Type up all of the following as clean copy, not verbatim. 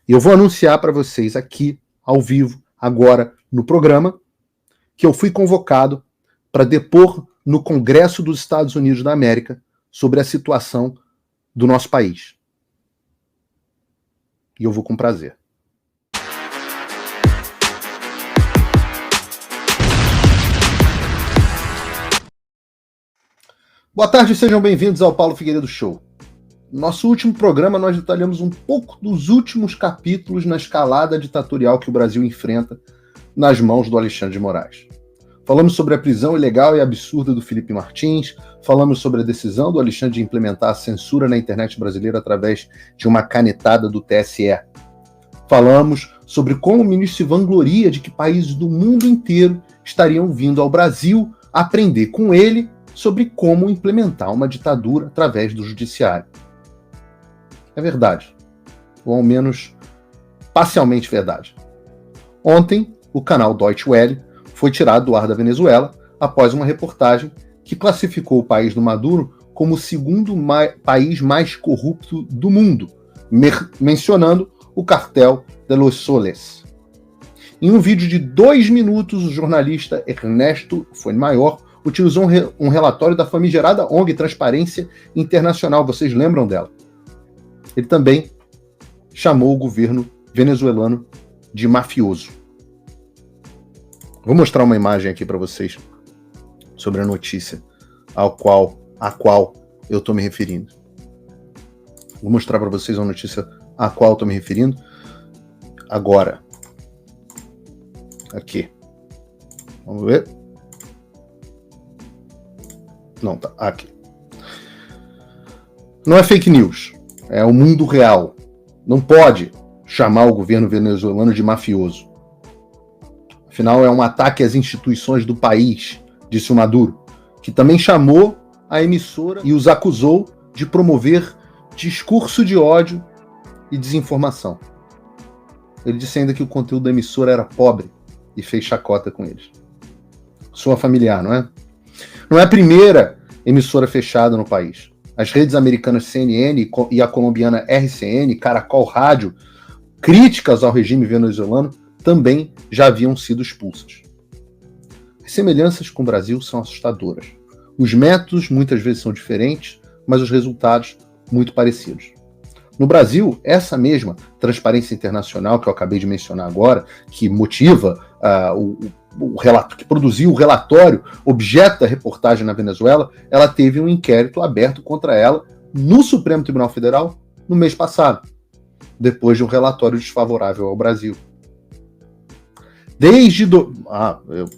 E eu vou anunciar para vocês aqui, ao vivo, agora, no programa, que eu fui convocado para depor no Congresso dos Estados Unidos da América sobre a situação do nosso país. E eu vou com prazer. Boa tarde, sejam bem-vindos ao Paulo Figueiredo Show. No nosso último programa, nós detalhamos um pouco dos últimos capítulos na escalada ditatorial que o Brasil enfrenta nas mãos do Alexandre de Moraes. Falamos sobre a prisão ilegal e absurda do Felipe Martins, falamos sobre a decisão do Alexandre de implementar a censura na internet brasileira através de uma canetada do TSE. Falamos sobre como o ministro se vangloria de que países do mundo inteiro estariam vindo ao Brasil aprender com ele sobre como implementar uma ditadura através do judiciário. É verdade, ou ao menos parcialmente verdade. Ontem, o canal Deutsche Welle foi tirado do ar da Venezuela após uma reportagem que classificou o país do Maduro como o segundo país mais corrupto do mundo, mencionando o cartel de Los Soles. Em um vídeo de 2 minutos, o jornalista Ernesto Fuenmayor utilizou um relatório da famigerada ONG Transparência Internacional, vocês lembram dela? Ele também chamou o governo venezuelano de mafioso. Vou mostrar uma imagem aqui para vocês sobre a notícia a qual eu estou me referindo. Vou mostrar para vocês a notícia a qual eu estou me referindo agora. Aqui. Vamos ver. Não, tá aqui. Não é fake news. É o mundo real. Não pode chamar o governo venezuelano de mafioso. Afinal, é um ataque às instituições do país, disse o Maduro, que também chamou a emissora e os acusou de promover discurso de ódio e desinformação. Ele disse ainda que o conteúdo da emissora era pobre e fez chacota com eles. Soa familiar, não é? Não é a primeira emissora fechada no país. As redes americanas CNN e a colombiana RCN, Caracol Rádio, críticas ao regime venezuelano, também já haviam sido expulsas. As semelhanças com o Brasil são assustadoras. Os métodos muitas vezes são diferentes, mas os resultados muito parecidos. No Brasil, essa mesma Transparência Internacional que eu acabei de mencionar agora, que motiva que produziu o relatório objeto da reportagem na Venezuela, ela teve um inquérito aberto contra ela no Supremo Tribunal Federal no mês passado, depois de um relatório desfavorável ao Brasil. Eu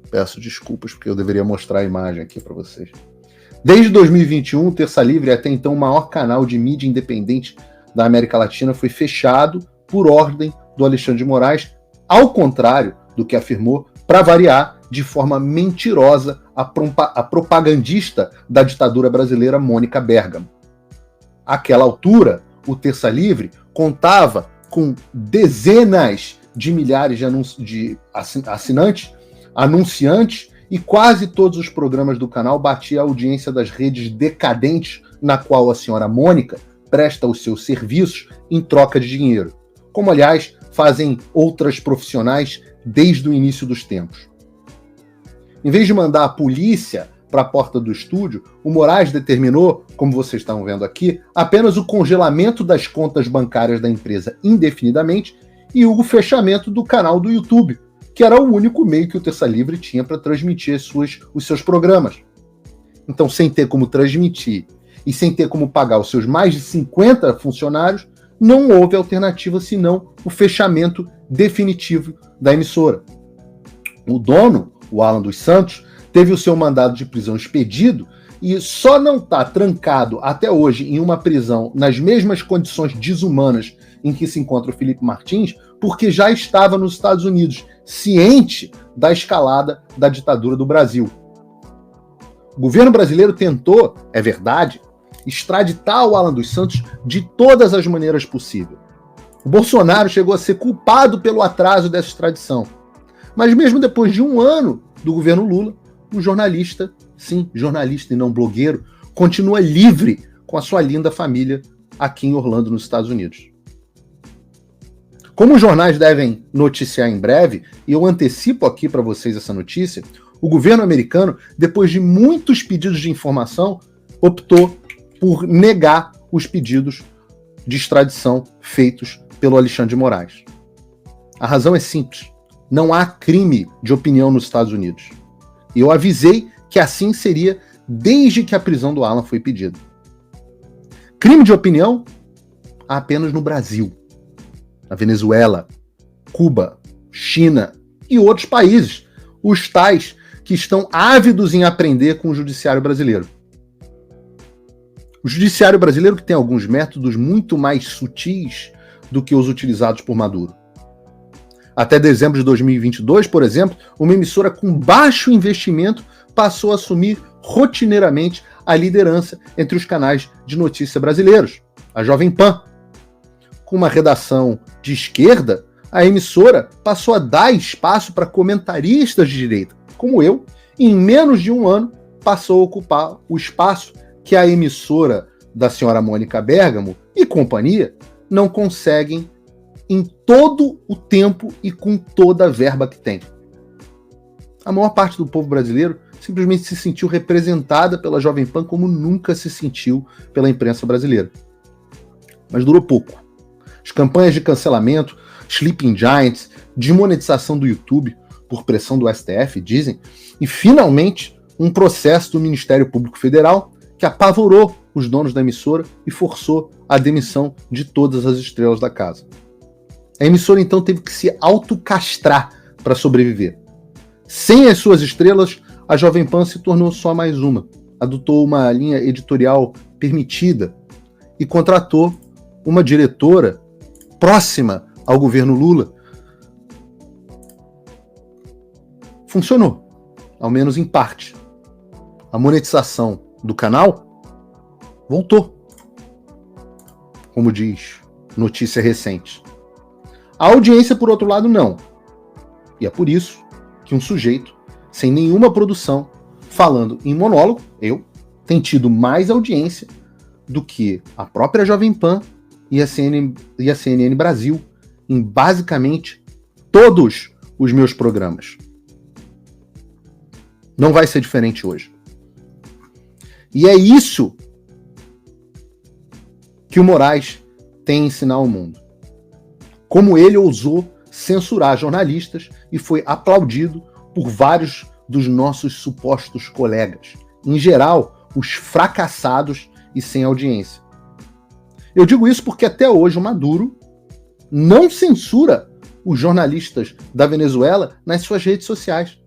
peço desculpas porque eu deveria mostrar a imagem aqui para vocês. Desde 2021, o Terça Livre, até então o maior canal de mídia independente da América Latina, foi fechado por ordem do Alexandre de Moraes, ao contrário do que afirmou, para variar, de forma mentirosa, a propagandista da ditadura brasileira, Mônica Bergamo. Àquela altura, o Terça Livre contava com dezenas de milhares de assinantes, anunciantes, e quase todos os programas do canal batiam a audiência das redes decadentes na qual a senhora Mônica presta os seus serviços em troca de dinheiro, como, aliás, fazem outras profissionais desde o início dos tempos. Em vez de mandar a polícia para a porta do estúdio, o Moraes determinou, como vocês estão vendo aqui, apenas o congelamento das contas bancárias da empresa indefinidamente e o fechamento do canal do YouTube, que era o único meio que o Terça Livre tinha para transmitir os seus programas. Então, sem ter como transmitir e sem ter como pagar os seus mais de 50 funcionários, não houve alternativa senão o fechamento definitivo da emissora. O dono, o Alan dos Santos, teve o seu mandado de prisão expedido e só não está trancado até hoje em uma prisão nas mesmas condições desumanas em que se encontra o Felipe Martins, porque já estava nos Estados Unidos, ciente da escalada da ditadura do Brasil. O governo brasileiro tentou, é verdade, extraditar o Alan dos Santos de todas as maneiras possíveis. O Bolsonaro chegou a ser culpado pelo atraso dessa extradição. Mas mesmo depois de um ano do governo Lula, o jornalista, sim, jornalista e não blogueiro, continua livre com a sua linda família aqui em Orlando, nos Estados Unidos. Como os jornais devem noticiar em breve, e eu antecipo aqui para vocês essa notícia, o governo americano, depois de muitos pedidos de informação, optou por negar os pedidos de extradição feitos pelo Alexandre de Moraes. A razão é simples. Não há crime de opinião nos Estados Unidos. E eu avisei que assim seria desde que a prisão do Alan foi pedida. Crime de opinião há apenas no Brasil, na Venezuela, Cuba, China e outros países, os tais que estão ávidos em aprender com o judiciário brasileiro. O judiciário brasileiro que tem alguns métodos muito mais sutis do que os utilizados por Maduro. Até dezembro de 2022, por exemplo, uma emissora com baixo investimento passou a assumir rotineiramente a liderança entre os canais de notícia brasileiros, a Jovem Pan. Com uma redação de esquerda, a emissora passou a dar espaço para comentaristas de direita, como eu, e em menos de um ano passou a ocupar o espaço que a emissora da senhora Mônica Bergamo e companhia não conseguem em todo o tempo e com toda a verba que tem. A maior parte do povo brasileiro simplesmente se sentiu representada pela Jovem Pan como nunca se sentiu pela imprensa brasileira. Mas durou pouco. As campanhas de cancelamento, Sleeping Giants, desmonetização do YouTube por pressão do STF, dizem, e finalmente um processo do Ministério Público Federal que apavorou os donos da emissora e forçou a demissão de todas as estrelas da casa. A emissora então teve que se autocastrar para sobreviver. Sem as suas estrelas, a Jovem Pan se tornou só mais uma. Adotou uma linha editorial permitida e contratou uma diretora próxima ao governo Lula. Funcionou, ao menos em parte. A monetização do canal voltou, como diz notícia recente. A audiência, por outro lado, não. E é por isso que um sujeito, sem nenhuma produção, falando em monólogo, tem tido mais audiência do que a própria Jovem Pan e a CNN Brasil em basicamente todos os meus programas. Não vai ser diferente hoje. E é isso que o Moraes tem a ensinar ao mundo. Como ele ousou censurar jornalistas e foi aplaudido por vários dos nossos supostos colegas. Em geral, os fracassados e sem audiência. Eu digo isso porque até hoje o Maduro não censura os jornalistas da Venezuela nas suas redes sociais.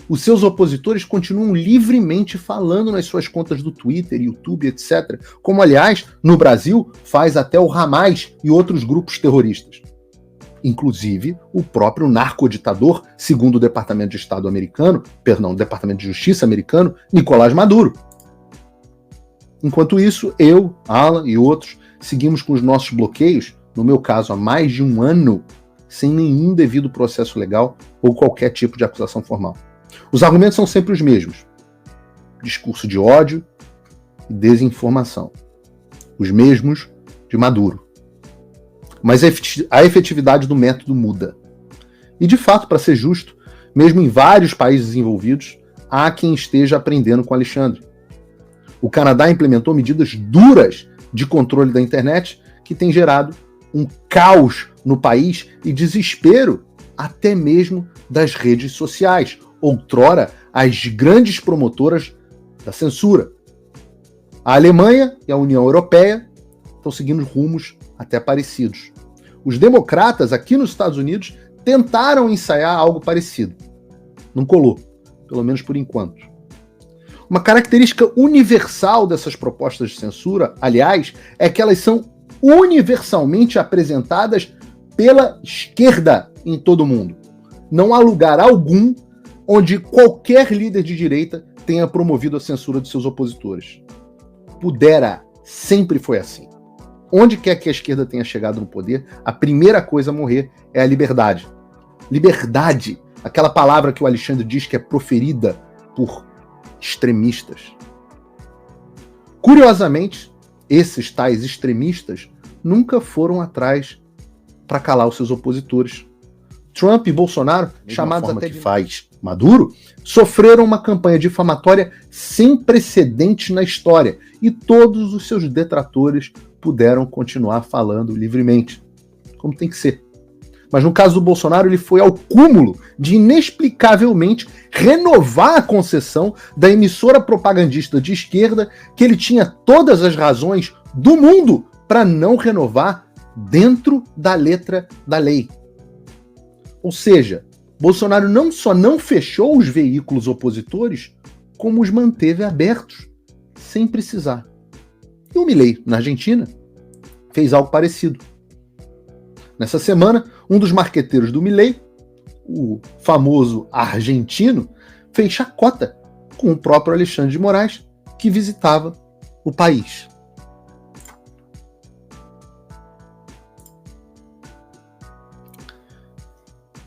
Os seus opositores continuam livremente falando nas suas contas do Twitter, YouTube, etc. Como, aliás, no Brasil, faz até o Hamas e outros grupos terroristas. Inclusive, o próprio narcoditador, segundo o Departamento de Estado americano, Departamento de Justiça americano, Nicolás Maduro. Enquanto isso, eu, Alan e outros seguimos com os nossos bloqueios, no meu caso há mais de um ano, sem nenhum devido processo legal ou qualquer tipo de acusação formal. Os argumentos são sempre os mesmos. Discurso de ódio e desinformação. Os mesmos de Maduro. Mas a efetividade do método muda. E, de fato, para ser justo, mesmo em vários países desenvolvidos, há quem esteja aprendendo com Alexandre. O Canadá implementou medidas duras de controle da internet que tem gerado um caos no país e desespero até mesmo das redes sociais, outrora as grandes promotoras da censura. A Alemanha e a União Europeia estão seguindo rumos até parecidos. Os democratas aqui nos Estados Unidos tentaram ensaiar algo parecido. Não colou, pelo menos por enquanto. Uma característica universal dessas propostas de censura, aliás, é que elas são universalmente apresentadas pela esquerda em todo o mundo. Não há lugar algum onde qualquer líder de direita tenha promovido a censura de seus opositores. Pudera, sempre foi assim. Onde quer que a esquerda tenha chegado no poder, a primeira coisa a morrer é a liberdade. Liberdade, aquela palavra que o Alexandre diz que é proferida por extremistas. Curiosamente, esses tais extremistas nunca foram atrás para calar os seus opositores. Trump e Bolsonaro, chamados até de faz Maduro, sofreram uma campanha difamatória sem precedentes na história e todos os seus detratores puderam continuar falando livremente, como tem que ser. Mas no caso do Bolsonaro, ele foi ao cúmulo de inexplicavelmente renovar a concessão da emissora propagandista de esquerda que ele tinha todas as razões do mundo para não renovar dentro da letra da lei. Ou seja, Bolsonaro não só não fechou os veículos opositores, como os manteve abertos, sem precisar. E o Milei, na Argentina, fez algo parecido. Nessa semana, um dos marqueteiros do Milei, o famoso argentino, fez chacota com o próprio Alexandre de Moraes, que visitava o país.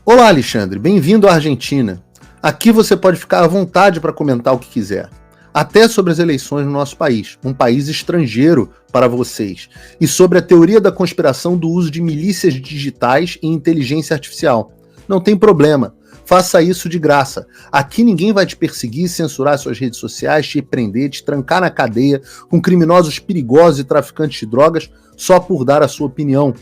Olá, Alexandre, bem-vindo à Argentina. Aqui você pode ficar à vontade para comentar o que quiser, até sobre as eleições no nosso país, um país estrangeiro para vocês, e sobre a teoria da conspiração do uso de milícias digitais e inteligência artificial. Não tem problema, faça isso de graça. Aqui ninguém vai te perseguir, censurar suas redes sociais, te prender, te trancar na cadeia com criminosos perigosos e traficantes de drogas só por dar a sua opinião.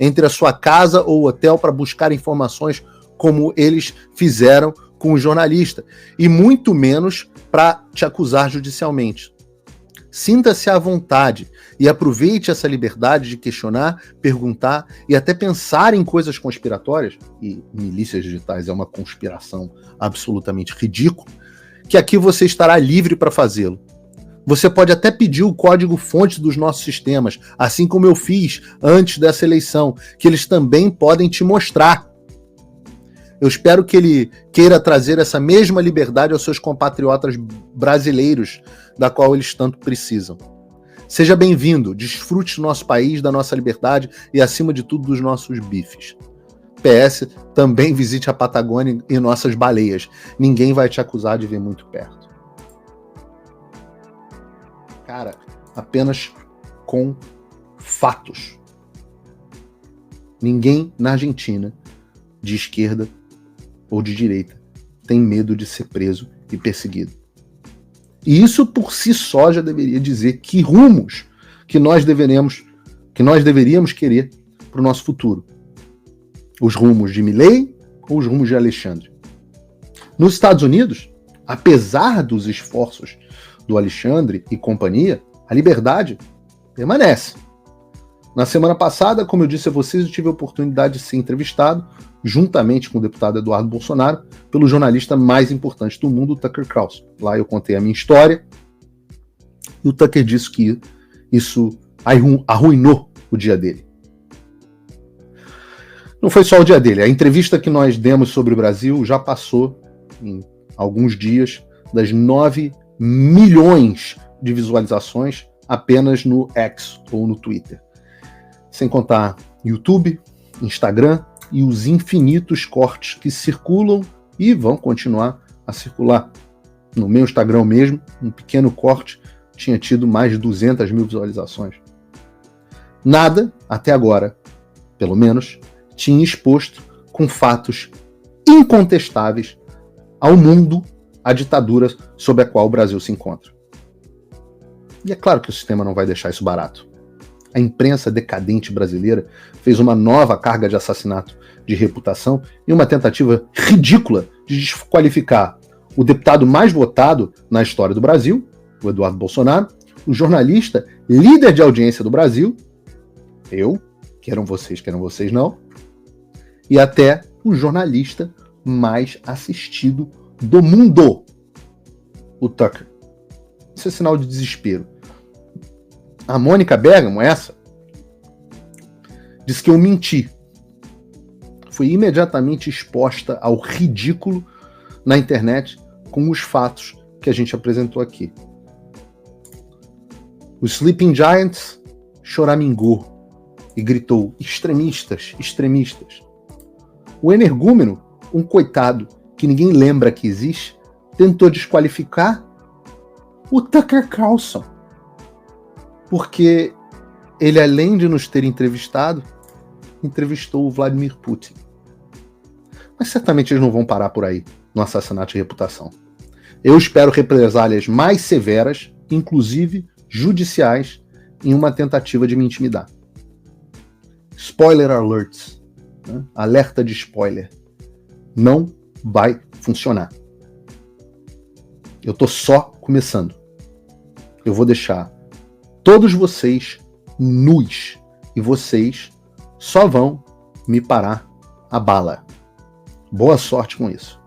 Entre a sua casa ou hotel para buscar informações como eles fizeram com o jornalista, e muito menos para te acusar judicialmente. Sinta-se à vontade e aproveite essa liberdade de questionar, perguntar e até pensar em coisas conspiratórias, e milícias digitais é uma conspiração absolutamente ridícula, que aqui você estará livre para fazê-lo. Você pode até pedir o código-fonte dos nossos sistemas, assim como eu fiz antes dessa eleição, que eles também podem te mostrar. Eu espero que ele queira trazer essa mesma liberdade aos seus compatriotas brasileiros, da qual eles tanto precisam. Seja bem-vindo, desfrute do nosso país, da nossa liberdade e, acima de tudo, dos nossos bifes. PS, também visite a Patagônia e nossas baleias. Ninguém vai te acusar de vir muito perto. Cara, apenas com fatos. Ninguém na Argentina, de esquerda ou de direita, tem medo de ser preso e perseguido. E isso por si só já deveria dizer que rumos que nós deveríamos querer para o nosso futuro. Os rumos de Milei ou os rumos de Alexandre. Nos Estados Unidos, apesar dos esforços do Alexandre e companhia, a liberdade permanece. Na semana passada, como eu disse a vocês, eu tive a oportunidade de ser entrevistado, juntamente com o deputado Eduardo Bolsonaro, pelo jornalista mais importante do mundo, Tucker Carlson. Lá eu contei a minha história, e o Tucker disse que isso arruinou o dia dele. Não foi só o dia dele, a entrevista que nós demos sobre o Brasil já passou, em alguns dias, das 9 milhões de visualizações apenas no X ou no Twitter. Sem contar YouTube, Instagram e os infinitos cortes que circulam e vão continuar a circular. No meu Instagram mesmo, um pequeno corte tinha tido mais de 200 mil visualizações. Nada, até agora, pelo menos, tinha exposto com fatos incontestáveis ao mundo a ditadura sob a qual o Brasil se encontra. E é claro que o sistema não vai deixar isso barato. A imprensa decadente brasileira fez uma nova carga de assassinato de reputação e uma tentativa ridícula de desqualificar o deputado mais votado na história do Brasil, o Eduardo Bolsonaro, o jornalista líder de audiência do Brasil, eu, queiram vocês não, e até o jornalista mais assistido do mundo, o Tucker. Isso é sinal de desespero. A Mônica Bergamo, essa, disse que eu menti. Foi imediatamente exposta ao ridículo na internet com os fatos que a gente apresentou aqui. O Sleeping Giants choramingou e gritou: extremistas, extremistas. O energúmeno, um coitado que ninguém lembra que existe, tentou desqualificar o Tucker Carlson. Porque ele, além de nos ter entrevistado, entrevistou o Vladimir Putin. Mas certamente eles não vão parar por aí, no assassinato de reputação. Eu espero represálias mais severas, inclusive judiciais, em uma tentativa de me intimidar. Spoiler alert, né? Alerta de spoiler. Não vai funcionar. Eu tô só começando. Eu vou deixar todos vocês nus e vocês só vão me parar a bala. Boa sorte com isso.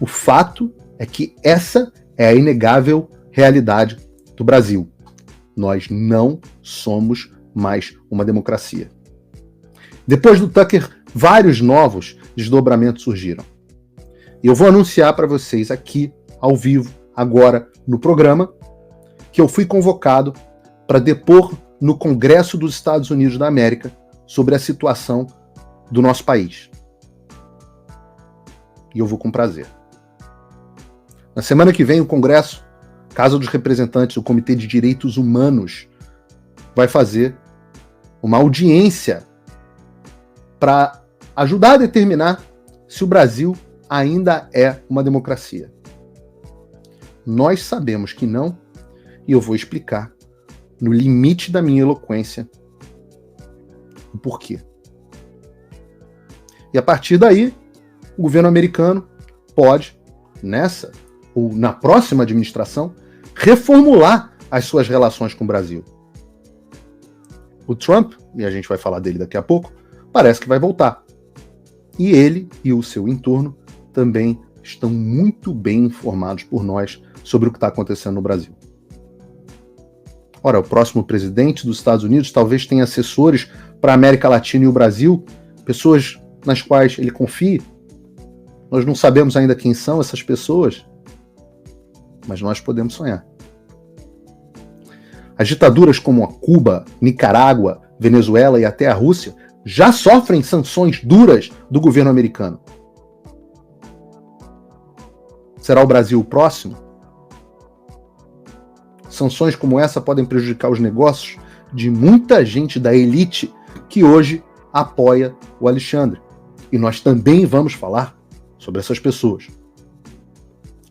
O fato é que essa é a inegável realidade do Brasil. Nós não somos mais uma democracia. Depois do Tucker, vários novos desdobramentos surgiram. E eu vou anunciar para vocês aqui, ao vivo, agora, no programa, que eu fui convocado para depor no Congresso dos Estados Unidos da América sobre a situação do nosso país. E eu vou com prazer. Na semana que vem, o Congresso, Casa dos Representantes, o Comitê de Direitos Humanos, vai fazer uma audiência para ajudar a determinar se o Brasil ainda é uma democracia. Nós sabemos que não, e eu vou explicar, no limite da minha eloquência, o porquê. E a partir daí, o governo americano pode, nessa ou na próxima administração, reformular as suas relações com o Brasil. O Trump, e a gente vai falar dele daqui a pouco, parece que vai voltar. E ele e o seu entorno também estão muito bem informados por nós sobre o que está acontecendo no Brasil. Ora, o próximo presidente dos Estados Unidos talvez tenha assessores para a América Latina e o Brasil, pessoas nas quais ele confie. Nós não sabemos ainda quem são essas pessoas, mas nós podemos sonhar. As ditaduras como a Cuba, Nicarágua, Venezuela e até a Rússia já sofrem sanções duras do governo americano. Será o Brasil o próximo? Sanções como essa podem prejudicar os negócios de muita gente da elite que hoje apoia o Alexandre. E nós também vamos falar sobre essas pessoas.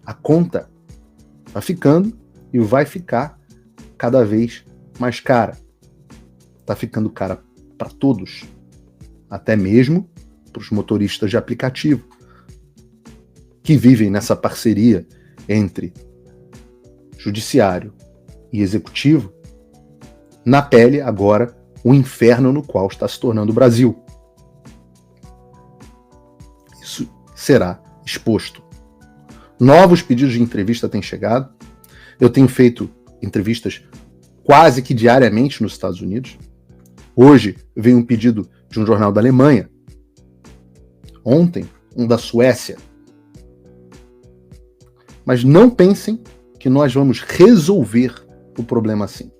A conta está ficando e vai ficar cada vez mais cara. Está ficando cara para todos, até mesmo para os motoristas de aplicativo, que vivem nessa parceria entre judiciário e executivo, na pele agora o inferno no qual está se tornando o Brasil. Isso será exposto. Novos pedidos de entrevista têm chegado. Eu tenho feito entrevistas quase que diariamente nos Estados Unidos. Hoje veio um pedido de um jornal da Alemanha. Ontem, um da Suécia. Mas não pensem que nós vamos resolver o problema assim.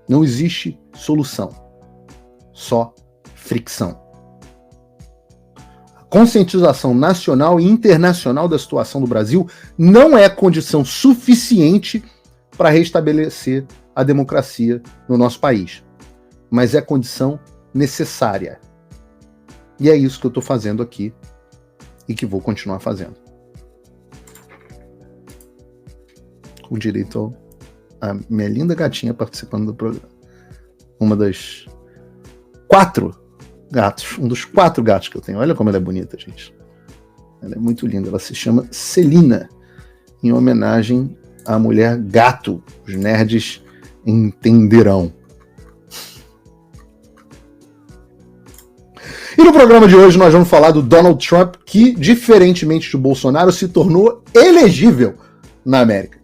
Não existe solução, só fricção. A conscientização nacional e internacional da situação do Brasil não é condição suficiente para restabelecer a democracia no nosso país, mas é condição necessária. E é isso que eu estou fazendo aqui e que vou continuar fazendo. Com direito a minha linda gatinha participando do programa. Uma das 4 gatos, um dos 4 gatos que eu tenho. Olha como ela é bonita, gente. Ela é muito linda. Ela se chama Celina, em homenagem à mulher gato. Os nerds entenderão. E no programa de hoje nós vamos falar do Donald Trump, que, diferentemente de Bolsonaro, se tornou elegível na América.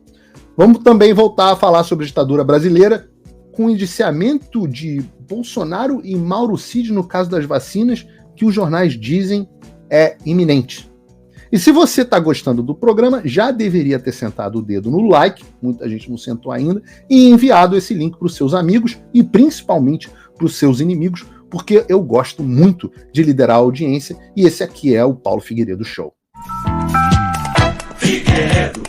Vamos também voltar a falar sobre a ditadura brasileira, com o indiciamento de Bolsonaro e Mauro Cid no caso das vacinas, que os jornais dizem é iminente. E se você está gostando do programa, já deveria ter sentado o dedo no like, muita gente não sentou ainda, e enviado esse link para os seus amigos e principalmente para os seus inimigos, porque eu gosto muito de liderar a audiência e esse aqui é o Paulo Figueiredo Show. Figueiredo.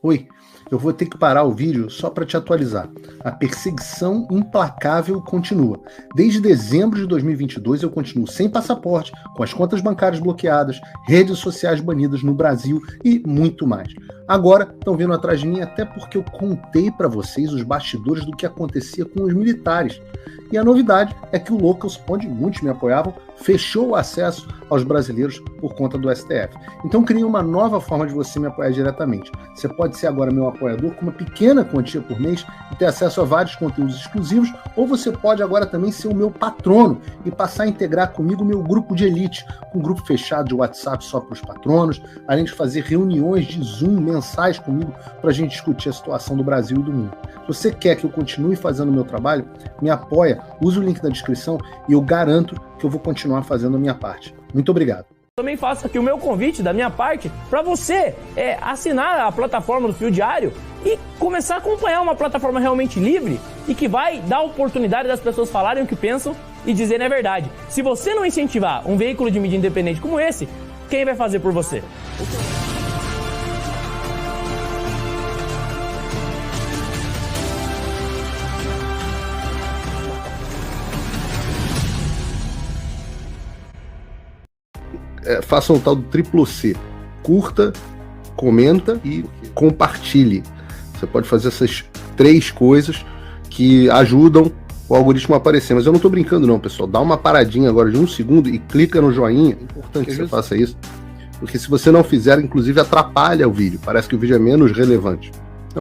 Oi, eu vou ter que parar o vídeo só para te atualizar. A perseguição implacável continua. Desde dezembro de 2022 eu continuo sem passaporte, com as contas bancárias bloqueadas, redes sociais banidas no Brasil e muito mais. Agora estão vindo atrás de mim até porque eu contei para vocês os bastidores do que acontecia com os militares. E a novidade é que o Locals, onde muitos me apoiavam, fechou o acesso aos brasileiros por conta do STF. Então criei uma nova forma de você me apoiar diretamente. Você pode ser agora meu apoiador com uma pequena quantia por mês e ter acesso a vários conteúdos exclusivos, ou você pode agora também ser o meu patrono e passar a integrar comigo o meu grupo de elite, um grupo fechado de WhatsApp só para os patronos, além de fazer reuniões de Zoom mensais comigo para a gente discutir a situação do Brasil e do mundo. Se você quer que eu continue fazendo o meu trabalho, me apoia, use o link da descrição e eu garanto que eu vou continuar fazendo a minha parte. Muito obrigado. Também faço aqui o meu convite da minha parte para você assinar a plataforma do Fio Diário e começar a acompanhar uma plataforma realmente livre e que vai dar oportunidade das pessoas falarem o que pensam e dizerem a verdade. Se você não incentivar um veículo de mídia independente como esse, quem vai fazer por você? Faça um tal do triplo C. Curta, comenta e compartilhe. Você pode fazer essas 3 coisas que ajudam o algoritmo a aparecer. Mas eu não estou brincando não, pessoal. Dá uma paradinha agora de 1 segundo e clica no joinha. É importante que você faça isso. Porque se você não fizer, inclusive atrapalha o vídeo. Parece que o vídeo é menos relevante.